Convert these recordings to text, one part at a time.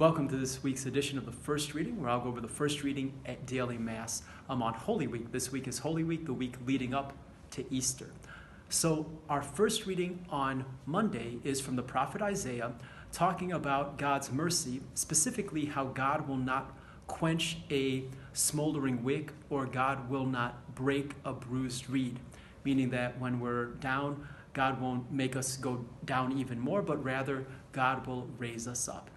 Welcome to this week's edition of the First Reading, where I'll go over the first reading at Daily Mass on Holy Week. This week is Holy Week, the week leading up to Easter. So our first reading on Monday is from the prophet Isaiah, talking about God's mercy, specifically how God will not quench a smoldering wick or God will not break a bruised reed, meaning that when we're down, God won't make us go down even more, but rather God will raise us up.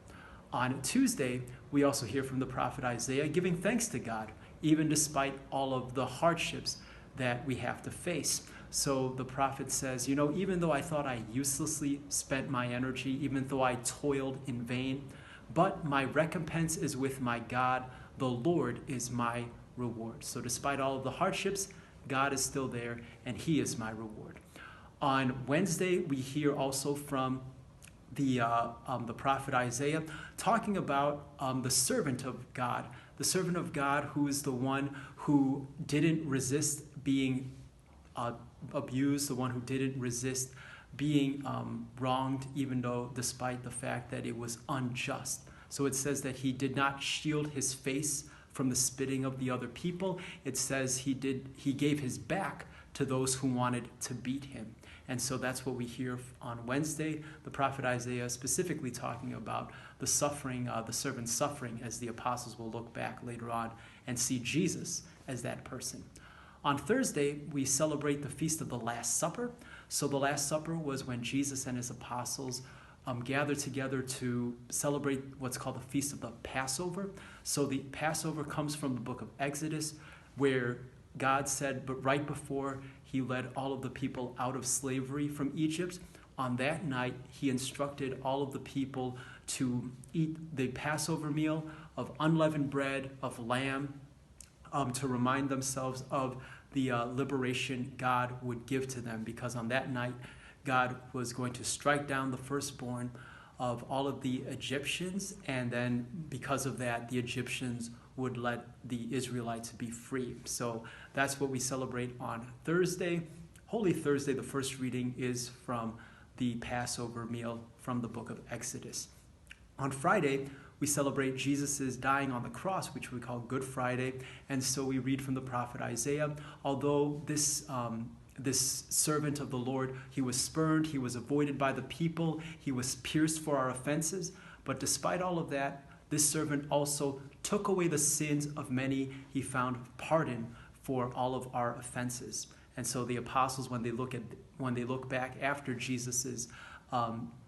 On Tuesday, we also hear from the prophet Isaiah giving thanks to God, even despite all of the hardships that we have to face. So the prophet says, even though I thought I uselessly spent my energy, even though I toiled in vain, but my recompense is with my God. The Lord is my reward. So despite all of the hardships, God is still there, and he is my reward. On Wednesday, we hear also from the prophet Isaiah, talking about the servant of God who is the one who didn't resist being abused, the one who didn't resist being wronged, even though despite the fact that it was unjust. So it says that he did not shield his face from the spitting of the other people. It says he gave his back to those who wanted to beat him. And so that's what we hear on Wednesday, the prophet Isaiah specifically talking about the suffering, the servant's suffering, as the apostles will look back later on and see Jesus as that person. On Thursday, we celebrate the Feast of the Last Supper. So the Last Supper was when Jesus and his apostles gathered together to celebrate what's called the Feast of the Passover. So the Passover comes from the book of Exodus, where God said, but right before he led all of the people out of slavery from Egypt, on that night he instructed all of the people to eat the Passover meal of unleavened bread, of lamb, to remind themselves of the liberation God would give to them, because on that night God was going to strike down the firstborn of all of the Egyptians, and then because of that, the Egyptians would let the Israelites be free. So that's what we celebrate on Thursday. Holy Thursday, the first reading is from the Passover meal from the book of Exodus. On Friday, we celebrate Jesus' dying on the cross, which we call Good Friday. And so we read from the prophet Isaiah, although this servant of the Lord, he was spurned, he was avoided by the people, he was pierced for our offenses. But despite all of that, this servant also took away the sins of many. He found pardon for all of our offenses. And so the apostles, when they look back after Jesus's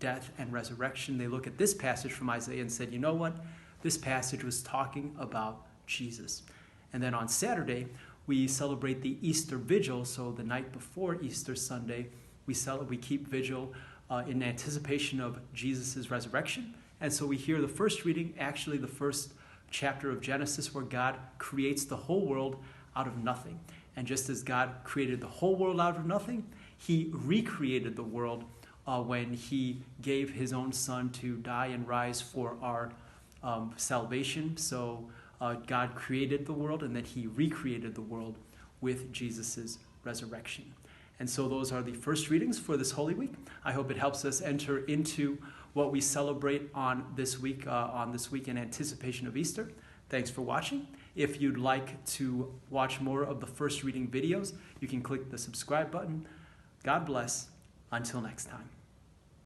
death and resurrection, they look at this passage from Isaiah and said, you know what? This passage was talking about Jesus. And then on Saturday, we celebrate the Easter Vigil. So the night before Easter Sunday, we keep vigil in anticipation of Jesus's resurrection. And so we hear the first reading, actually the first chapter of Genesis, where God creates the whole world out of nothing. And just as God created the whole world out of nothing, he recreated the world when he gave his own son to die and rise for our salvation. So God created the world, and then he recreated the world with Jesus's resurrection. And so those are the first readings for this Holy Week. I hope it helps us enter into what we celebrate on this week in anticipation of Easter. Thanks for watching. If you'd like to watch more of the first reading videos, you can click the subscribe button. God bless. Until next time.